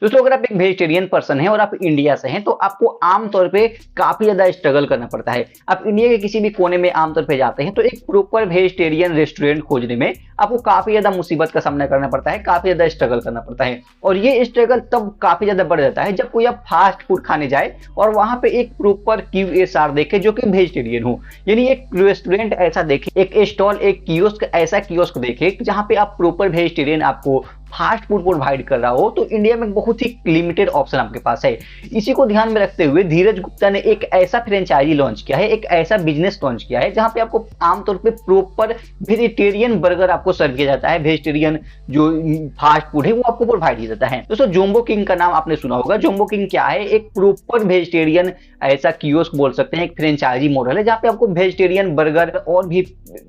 दोस्तों अगर आप एक वेजिटेरियन पर्सन हैं और आप इंडिया से हैं तो आपको आमतौर पे काफी ज्यादा स्ट्रगल करना पड़ता है। आप इंडिया के किसी भी कोने में आमतौर पे जाते हैं तो एक प्रॉपर वेजिटेरियन रेस्टोरेंट खोजने में आपको काफी ज्यादा मुसीबत का सामना करना पड़ता है, काफी ज्यादा स्ट्रगल करना पड़ता है। और ये स्ट्रगल तब काफी ज्यादा बढ़ जाता है जब कोई आप फास्ट फूड खाने जाए और वहां पे एक प्रॉपर QSR देखे जो कि वेजिटेरियन हो, यानी एक रेस्टोरेंट ऐसा देखे, एक स्टॉल, एक कियोस्क, ऐसा कियोस्क देखे जहां पे आप प्रॉपर वेजिटेरियन आपको फास्ट फूड प्रोवाइड कर रहा हो। तो इंडिया में बहुत ही लिमिटेड ऑप्शन आपके पास है। इसी को ध्यान में रखते हुए धीरज गुप्ता ने एक ऐसा फ्रेंचाइजी लॉन्च किया है, एक ऐसा बिजनेस लॉन्च किया है जहां पे आपको आमतौर पे प्रॉपर वेजिटेरियन बर्गर आपको सर्व किया जाता है, वेजिटेरियन जो फास्ट फूड है वो आपको प्रोवाइड किया जाता है। दोस्तों जोम्बो किंग का नाम आपने सुना होगा। जोम्बो किंग क्या है? एक प्रॉपर वेजिटेरियन ऐसा कियोस्क बोल सकते हैं, एक फ्रेंचाइजी मॉडल है जहां पे आपको वेजिटेरियन बर्गर और भी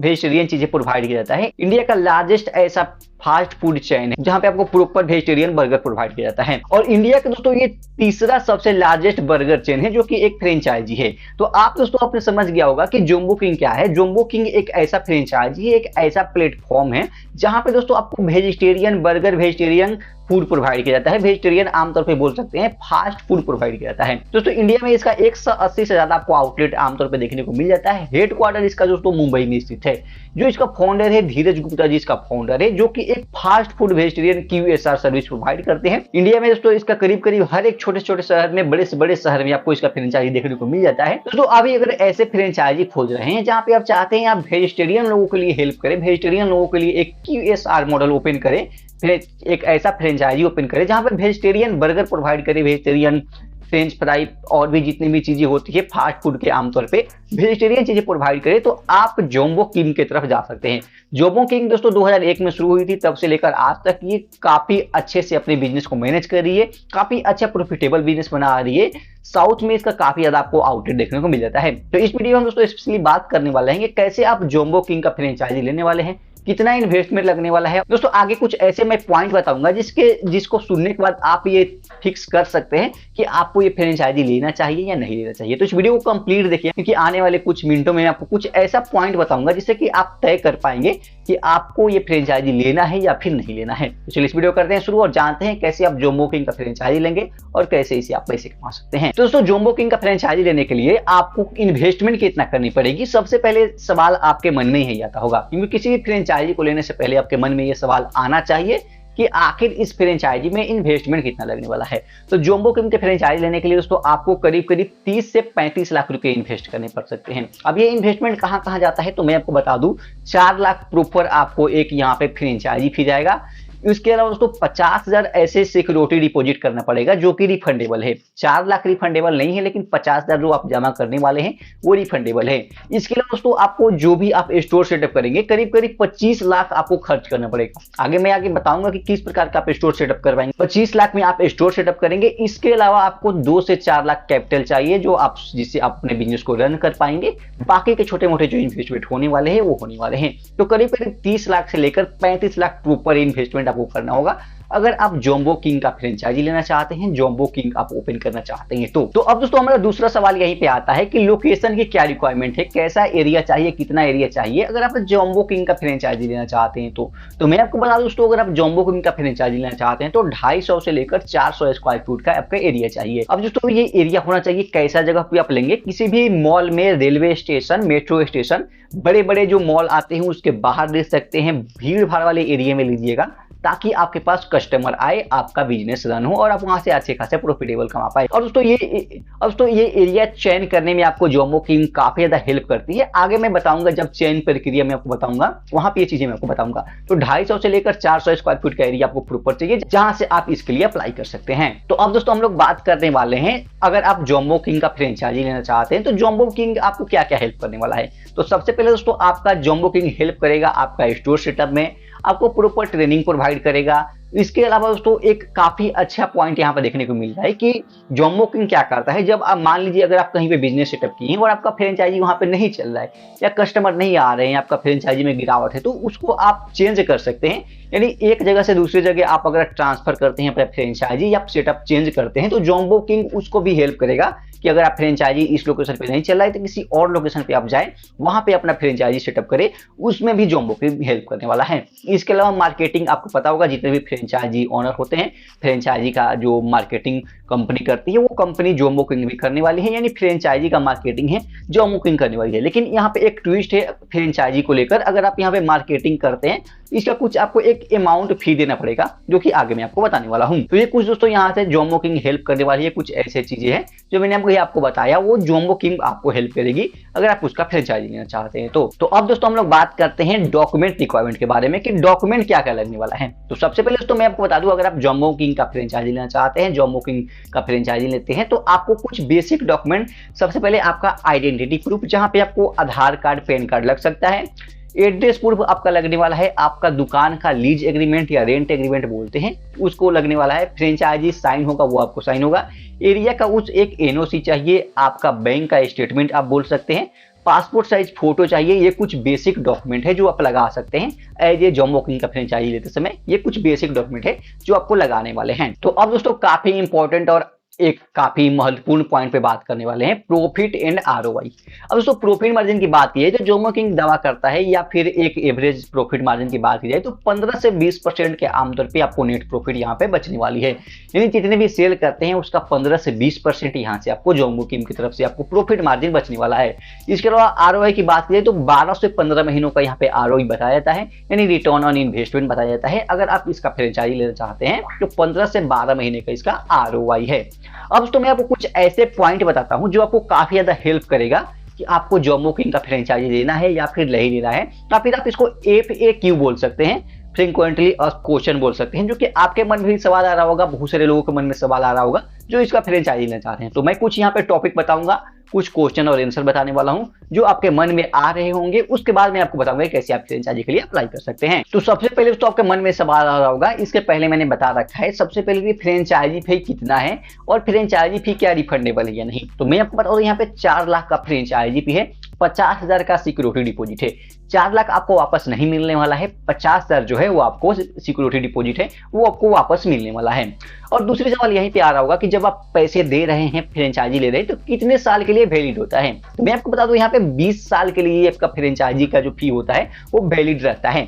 वेजिटेरियन चीजें प्रोवाइड किया जाता है। इंडिया का लार्जेस्ट ऐसा फास्ट फूड चेन है जहां पे आपको प्रॉपर वेजिटेरियन बर्गर प्रोवाइड किया जाता है। और इंडिया का दोस्तों ये तीसरा सबसे लार्जेस्ट बर्गर चेन है जो कि एक फ्रेंचाइजी है। तो आप दोस्तों आपने समझ गया होगा कि जोम्बो किंग क्या है। जोम्बो किंग एक ऐसा फ्रेंचाइजी है, एक ऐसा प्लेटफॉर्म है जहां पे दोस्तों आपको vegetarian burger, vegetarian food provide किया जाता है, वेजिटेरियन आमतौर पे बोल सकते हैं फास्ट फूड प्रोवाइड किया जाता है। दोस्तों इंडिया में इसका 180 से ज्यादा आपको आउटलेट आमतौर पे देखने को मिल जाता है। हेडक्वार्टर इसका दोस्तों मुंबई में स्थित है। जो इसका फाउंडर है धीरज गुप्ता जी इसका फाउंडर है, जो कि एक fast food vegetarian QSR service provide करते हैं। इंडिया में दोस्तों इसका करीब करीब हर एक छोटे छोटे शहर में, बड़े से बड़े शहर में आपको इसका फ्रेंचाइजी देखने को मिल जाता है। दोस्तों अभी अगर ऐसे फ्रेंचाइजी खोज रहे हैं जहां पे आप चाहते हैं आप वेजिटेरियन लोगों के लिए हेल्प करें, वेजिटेरियन लोगों के लिए एक QSR मॉडल ओपन करें, फिर एक ऐसा फ्रेंचाइजी ओपन करें जहां पर वेजिटेरियन बर्गर प्रोवाइड करें, वेजिटेरियन फ्रेंच फ्राई और भी जितनी भी चीजें होती है फास्ट फूड के आमतौर पे वेजिटेरियन चीजें प्रोवाइड करें, तो आप जोम्बो किंग की तरफ जा सकते हैं। जोम्बो किंग दोस्तों 2001 में शुरू हुई थी, तब से लेकर आज तक ये काफी अच्छे से अपने बिजनेस को मैनेज कर रही है, काफी अच्छा प्रॉफिटेबल बिजनेस बना रही है। साउथ में इसका काफी ज्यादा आपको आउटलेट देखने को मिल जाता है। तो इस वीडियो में हम दोस्तों स्पेशली बात करने वाले हैं कि कैसे आप जोम्बो किंग का फ्रेंचाइजी लेने वाले हैं, कितना इन्वेस्टमेंट लगने वाला है। दोस्तों आगे कुछ ऐसे मैं पॉइंट बताऊंगा जिसको सुनने के बाद आप ये फिक्स कर सकते हैं कि आपको ये फ्रेंचाइजी लेना चाहिए या नहीं लेना चाहिए। तो इस वीडियो को कंप्लीट देखिए, क्योंकि आने वाले कुछ मिनटों में आपको कुछ ऐसा पॉइंट बताऊंगा जिससे कि आप तय कर पाएंगे कि आपको ये फ्रेंचाइजी लेना है या फिर नहीं लेना है। तो चलिए इस वीडियो करते हैं शुरू और जानते हैं कैसे आप जोम्बो किंग का फ्रेंचाइजी लेंगे और कैसे इसे आप पैसे कमा सकते हैं। तो दोस्तों जोम्बो किंग का फ्रेंचाइजी लेने के लिए आपको इन्वेस्टमेंट कितना करनी पड़ेगी, सबसे पहले सवाल आपके मन में ही आता होगा, क्योंकि किसी भी फ्रेंचाइजी को लेने से पहले आपके मन में यह सवाल आना चाहिए कि आखिर इस फ्रेंचाइजी में इन्वेस्टमेंट कितना लगने वाला है। तो जोम्बो किंग के फ्रेंचाइजी लेने के लिए दोस्तों आपको करीब करीब 30 से 35 लाख रुपए इन्वेस्ट करने पड़ सकते हैं। अब ये इन्वेस्टमेंट कहां कहां जाता है तो मैं आपको बता दूं, 4 लाख प्रॉपर आपको एक यहाँ पे फ्रेंचाइजी फी जाएगा। इसके अलावा दोस्तों 50,000 ऐसे सिक्योरिटी डिपॉजिट करना पड़ेगा जो कि रिफंडेबल है। 4 लाख रिफंडेबल नहीं है, लेकिन 50,000 जो आप जमा करने वाले हैं वो रिफंडेबल है। इसके अलावा दोस्तों आपको जो भी आप स्टोर सेटअप करेंगे करीब करीब 25 लाख आपको खर्च करना पड़ेगा। आगे मैं आगे बताऊंगा कि किस प्रकार का आप स्टोर सेटअप करवाएंगे। 25 लाख में आप स्टोर सेटअप करेंगे। इसके अलावा आपको 2 से 4 लाख कैपिटल चाहिए जो आप जिससे आप अपने बिजनेस को रन कर पाएंगे। बाकी के छोटे मोटे जो इन्वेस्टमेंट होने वाले हैं वो होने वाले हैं। तो करीब करीब 30 लाख से लेकर 35 लाख प्रॉपर इन्वेस्टमेंट आपको करना होगा अगर आप जोम्बो किंग का फ्रेंचाइजी लेना चाहते हैं, जोम्बो किंग आप ओपन करना चाहते हैं। तो अब दोस्तों हमारा दूसरा सवाल यहीं पे आता है कि लोकेशन की क्या रिक्वायरमेंट है, कैसा एरिया चाहिए, कितना एरिया चाहिए अगर आप जोम्बो किंग का फ्रेंचाइजी लेना चाहते हैं। तो मैं आपको बता दूं दोस्तों, अगर आप जोम्बो किंग का फ्रेंचाइजी लेना चाहते हैं तो 250 से लेकर 400 स्क्वायर फीट का आपका एरिया चाहिए। अब दोस्तों ये एरिया होना चाहिए कैसा जगह पे आप लेंगे, किसी भी मॉल में, रेलवे स्टेशन, मेट्रो स्टेशन, बड़े बड़े जो मॉल आते हैं उसके बाहर ले सकते हैं, भीड़ भाड़ वाले एरिया में लीजिएगा ताकि आपके पास कस्टमर आए, आपका बिजनेस रन हो और आप वहां से अच्छे खासे प्रॉफिटेबल कमा पाए। और दोस्तों ये एरिया चयन करने में आपको जोम्बो किंग काफी ज्यादा हेल्प करती है। आगे मैं बताऊंगा जब चयन प्रक्रिया में आपको बताऊंगा, वहां पे ये चीजें मैं आपको बताऊंगा। तो 250 से लेकर 400 स्क्वायर फीट का एरिया आपको प्रॉपर चाहिए जहां से आप इसके लिए अप्लाई कर सकते हैं। तो अब दोस्तों हम लोग बात करने वाले हैं, अगर आप जोम्बो किंग का फ्रेंचाइजी लेना चाहते हैं तो जोम्बो किंग आपको क्या क्या हेल्प करने वाला है। तो सबसे पहले दोस्तों आपका जोम्बो किंग हेल्प करेगा आपका स्टोर सेटअप में, आपको प्रॉपर ट्रेनिंग प्रोवाइड करेगा। इसके अलावा दोस्तों एक काफी अच्छा पॉइंट यहाँ पर देखने को मिल रहा है कि जोम्बो किंग क्या करता है, जब आप मान लीजिए अगर आप कहीं पे बिजनेस सेटअप किए हैं और आपका फ्रेंचाइजी वहां पे नहीं चल रहा है या कस्टमर नहीं आ रहे हैं, आपका फ्रेंचाइजी में गिरावट है, तो उसको आप चेंज कर सकते हैं। यानी एक जगह से दूसरी जगह आप अगर ट्रांसफर करते हैं अपना फ्रेंचाइजी या सेटअप चेंज करते हैं तो जोम्बो किंग उसको भी हेल्प करेगा कि अगर आप फ्रेंचाइजी इस लोकेशन पे नहीं चल रहा है तो किसी और लोकेशन पे आप जाएं, वहां पे अपना फ्रेंचाइजी सेटअप करें, उसमें भी जोम्बो किंग हेल्प करने वाला है। इसके अलावा मार्केटिंग, आपको पता होगा जितने भी फ्रेंचाइजी ओनर होते हैं, फ्रेंचाइजी का जो मार्केटिंग कंपनी करती है वो कंपनी जोमो किंग भी करने वाली है, यानी फ्रेंचाइजी का मार्केटिंग है जोमो किंग करने वाली है। लेकिन यहाँ पे एक ट्विस्ट है फ्रेंचाइजी को लेकर, अगर आप यहाँ पे मार्केटिंग करते हैं इसका कुछ आपको एक अमाउंट फी देना पड़ेगा, जो कि आगे मैं आपको बताने वाला हूँ। तो ये कुछ दोस्तों यहाँ से जोमो किंग हेल्प करने वाली है, कुछ ऐसे चीजें हैं जो मैंने आपको बताया, वो जोमो किंग आपको हेल्प करेगी अगर आप उसका फ्रेंचाइजी लेना चाहते हैं तो अब दोस्तों हम लोग बात करते हैं डॉक्यूमेंट रिक्वायरमेंट के बारे में कि डॉक्यूमेंट क्या क्या लगने वाला है। तो सबसे पहले दोस्तों मैं आपको बता दूं, अगर आप जोमो किंग का फ्रेंचाइजी लेना चाहते हैं, जोमो किंग का फ्रेंचाइजी लेते हैं, तो आपको कुछ बेसिक डॉक्यूमेंट, सबसे पहले आपका आइडेंटिटी प्रूफ, जहां पे आपको आधार कार्ड, पैन कार्ड लग सकता है। एड्रेस प्रूफ आपका लगने वाला है, आपका दुकान का लीज एग्रीमेंट या रेंट एग्रीमेंट बोलते हैं उसको लगने वाला है। फ्रेंचाइजी साइन होगा वो आपको साइन होगा। एरिया का उस एक एनओसी चाहिए, आपका बैंक का स्टेटमेंट आप बोल सकते हैं, पासपोर्ट साइज फोटो चाहिए। ये कुछ बेसिक डॉक्यूमेंट है जो आप लगा सकते हैं एज ए जोमो किंग का फ्रेंचाइजी लेते समय। ये कुछ बेसिक डॉक्यूमेंट है जो आपको लगाने वाले हैं। तो अब दोस्तों काफी इंपॉर्टेंट और एक काफी महत्वपूर्ण पॉइंट पे बात करने वाले हैं, प्रॉफिट एंड आरओआई। अब दोस्तों प्रॉफिट मार्जिन की बात की है जो जोमो किंग दावा करता है, या फिर एक एवरेज प्रॉफिट मार्जिन की बात की जाए तो 15 से 20% के आमतौर पे आपको नेट प्रॉफिट यहाँ पे बचने वाली है। यानी जितने भी सेल करते हैं उसका 15 से 20% यहाँ से आपको जोमो किंग की तरफ से आपको प्रॉफिट मार्जिन बचने वाला है। इसके अलावा आरओआई की बात की जाए तो 12 से 15 महीनों का यहाँ पे आरओआई बताया जाता है, यानी रिटर्न ऑन इन्वेस्टमेंट बताया जाता है। अगर आप इसका फ्रेंचाइजी लेना चाहते हैं तो 15 से 12 महीने का इसका आरओआई है। अब तो मैं आपको कुछ ऐसे पॉइंट बताता हूं जो आपको काफी ज्यादा हेल्प करेगा कि आपको जोमो किंग का फ्रेंचाइजी लेना है या फिर नहीं लेना है, या फिर आप इसको FAQ बोल सकते हैं, फ्रीक्वेंटली आस्क्ड क्वेश्चन बोल सकते हैं, जो कि आपके मन में भी सवाल आ रहा होगा, बहुत सारे लोगों के मन में सवाल आ रहा होगा जो इसका फ्रेंचाइजी लेना चाहते हैं। तो मैं कुछ यहाँ पे टॉपिक बताऊंगा, कुछ क्वेश्चन और आंसर बताने वाला हूं जो आपके मन में आ रहे होंगे। उसके बाद मैं आपको बताऊंगा कैसे आप फ्रेंचाइजी के लिए अप्लाई कर सकते हैं। तो सबसे पहले तो आपके मन में सवाल आ रहा होगा, इसके पहले मैंने बता रखा है सबसे पहले कि फ्रेंचाइजी फी कितना है और फ्रेंचाइजी फी क्या रिफंडेबल है या नहीं। तो मैं आपको बता दूं यहाँ पे 4 लाख का फ्रेंचाइजी फी है, 50,000 का सिक्योरिटी डिपॉजिट है। 4 लाख आपको वापस नहीं मिलने वाला है, 50,000 जो है वो आपको सिक्योरिटी डिपॉजिट है वो आपको वापस मिलने वाला है। और दूसरी सवाल यहीं पे आ रहा होगा कि जब आप पैसे दे रहे हैं, फ्रेंचाइजी ले रहे हैं, तो कितने साल के लिए वैलिड होता है। तो मैं आपको बता दूं यहाँ पे 20 साल के लिए आपका फ्रेंचाइजी का जो फी होता है वो वैलिड रहता है।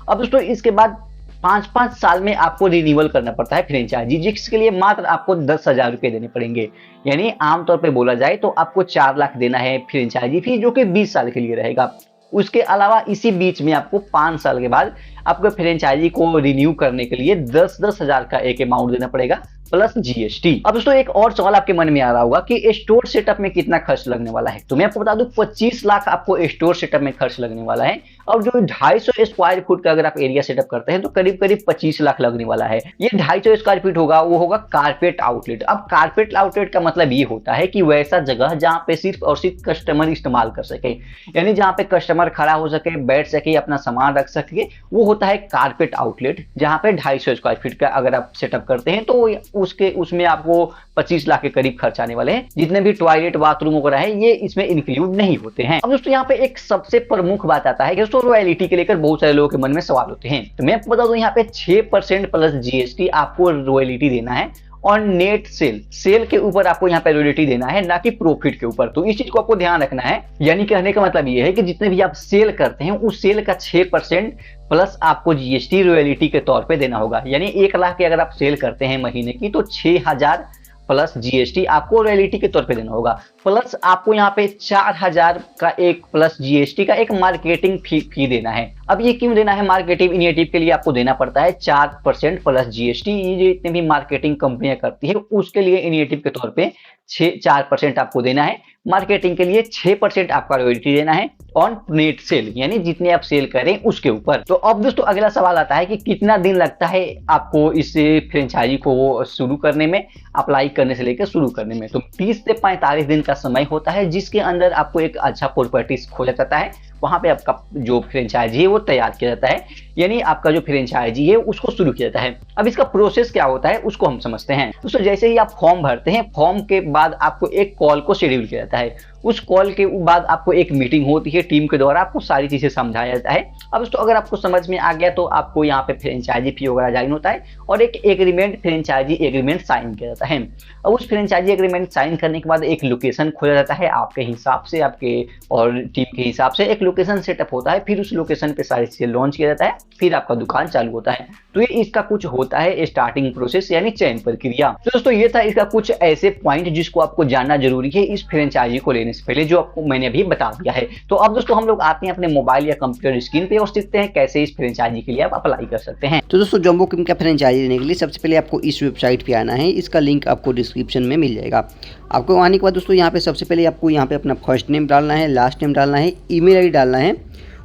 अब दोस्तों इसके बाद 5-5 साल में आपको रिन्यूअल करना पड़ता है फ्रेंचाइजी, जिसके लिए मात्र आपको 10,000 रुपए देने पड़ेंगे। यानी आमतौर पे बोला जाए तो आपको 4 लाख देना है फ्रेंचाइजी फी, जो कि 20 साल के लिए रहेगा। उसके अलावा इसी बीच में आपको 5 साल के बाद आपको फ्रेंचाइजी को रिन्यू करने के लिए 10-10 हजार का एक अमाउंट देना पड़ेगा प्लस जीएसटी। अब दोस्तों एक और सवाल आपके मन में आ रहा होगा कि स्टोर सेटअप में कितना खर्च लगने वाला है। तो मैं आपको बता दूं 25 लाख आपको स्टोर सेटअप में खर्च लगने वाला है, और जो 250 स्क्वायर फुट का अगर आप एरिया सेटअप करते हैं तो करीब करीब 25 लाख लगने वाला है। ये 250 स्क्वायर फीट होगा, वो होगा कारपेट आउटलेट। अब कारपेट आउटलेट का मतलब ये होता है कि वैसा जगह जहां पे सिर्फ और सिर्फ कस्टमर इस्तेमाल कर सके, यानी जहां पे कस्टमर खड़ा हो सके, बैठ सके, अपना सामान रख सके, वो होता है कारपेट आउटलेट। जहां पे 250 स्क्वायर फीट का अगर आप सेटअप करते हैं तो उसमें आपको 25 लाख के करीब खर्च आने वाले हैं। जितने भी टॉयलेट, बाथरूम वगैरह है ये इसमें इंक्लूड नहीं होते हैं। अब दोस्तों यहाँ पे एक सबसे प्रमुख बात आता है कि दोस्तों रॉयल्टी के लेकर बहुत सारे लोगों के मन में सवाल होते हैं। तो मैं आपको बता दूं यहाँ पे 6% प्लस जीएसटी आपको रॉयल्टी देना है, और नेट सेल के ऊपर आपको यहाँ पे रॉयल्टी देना है, ना कि प्रॉफिट के ऊपर। तो इस चीज को आपको ध्यान रखना है। यानी कहने का मतलब ये है कि जितने भी आप सेल करते हैं उस सेल का 6% प्लस आपको जीएसटी रॉयल्टी के तौर पे देना होगा। यानी 1 लाख की अगर आप सेल करते हैं महीने की तो 6,000 प्लस जीएसटी आपको रॉयल्टी के तौर पे देना होगा। प्लस आपको यहाँ पे 4,000 का एक प्लस जीएसटी का एक मार्केटिंग फी देना है। अब ये क्यों देना है? मार्केटिंग इनिशिएटिव के लिए आपको देना पड़ता है 4% प्लस जीएसटी। ये जो इतनी भी मार्केटिंग कंपनियां करती है उसके लिए इनिशिएटिव के तौर पे 4% आपको देना है। मार्केटिंग के लिए 6% आपका रॉयल्टी देना है ऑन नेट सेल, यानी जितने आप सेल करें उसके ऊपर। तो अब दोस्तों अगला सवाल आता है कि कितना दिन लगता है आपको इस फ्रेंचाइजी को शुरू करने में, अप्लाई करने से लेकर शुरू करने में। तो 30 से 45 दिन का समय होता है, जिसके अंदर आपको एक अच्छा प्रॉपर्टीज खोजा जाता है, वहां पे आपका जो फ्रेंचाइजी है वो तैयार किया जाता है, यानी आपका जो फ्रेंचाइजी है उसको शुरू किया जाता है। अब इसका प्रोसेस क्या होता है उसको हम समझते हैं। दोस्तों जैसे ही आप फॉर्म भरते हैं, फॉर्म के बाद आपको एक कॉल को शेड्यूल किया जाता है। उस कॉल के बाद आपको एक मीटिंग होती है, टीम के द्वारा आपको सारी चीजें समझाया जाता है। अब दोस्तों अगर आपको समझ में आ गया तो आपको यहाँ पे फ्रेंचाइजी फी वगैरह ज्वाइन होता है और एक एग्रीमेंट, फ्रेंचाइजी एग्रीमेंट साइन किया जाता है। अब उस फ्रेंचाइजी एग्रीमेंट साइन करने के बाद एक लोकेशन खोजा जाता है आपके हिसाब से, आपके और टीम के हिसाब से एक लोकेशन सेटअप होता है। फिर उस लोकेशन पे सारी चीजें लॉन्च किया जाता है, फिर आपका दुकान चालू होता है। तो ये इसका कुछ होता है स्टार्टिंग प्रोसेस यानी चयन प्रक्रिया। तो दोस्तों ये था इसका कुछ ऐसे पॉइंट जिसको आपको जानना जरूरी है इस फ्रेंचाइजी को लेने से पहले, जो आपको मैंने अभी बता दिया है। तो अब दोस्तों हम लोग आते हैं अपने मोबाइल या कंप्यूटर स्क्रीन पे और सीखते हैं कैसे इस फ्रेंचाइजी के लिए आप अप्लाई कर सकते हैं। तो दोस्तों जंबो किंग का फ्रेंचाइजी लेने के लिए सबसे पहले आपको इस वेबसाइट पे आना है। इसका लिंक आपको डिस्क्रिप्शन में मिल जाएगा। आपको आने के बाद दोस्तों यहाँ पे सबसे पहले आपको यहाँ पे अपना फर्स्ट नेम डालना है, लास्ट नेम डालना है, ईमेल आईडी डालना है।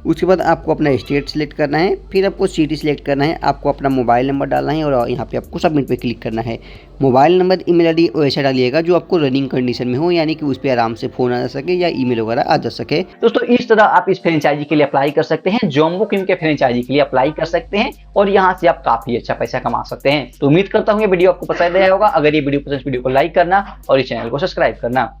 उसके बाद आपको अपना स्टेट सिलेक्ट करना है, फिर आपको सिटी सिलेक्ट करना है, आपको अपना मोबाइल नंबर डालना है और यहाँ पे आपको सबमिट पे क्लिक करना है। मोबाइल नंबर ईमेल आईडी वैसा डालिएगा जो आपको रनिंग कंडीशन में हो, यानी कि उस पर आराम से फ़ोन आ जा सके या ईमेल वगैरह आ जा सके। दोस्तों इस तरह आप इस फ्रेंचाइजी के लिए अप्लाई कर सकते हैं, जंबो किंग के फ्रेंचाइजी के लिए अप्लाई कर सकते हैं और यहाँ से आप काफी अच्छा पैसा कमा सकते हैं। तो उम्मीद करता हूँ ये वीडियो आपको पसंद आया होगा। अगर ये वीडियो पसंद, वीडियो को लाइक करना और इस चैनल को सब्सक्राइब करना।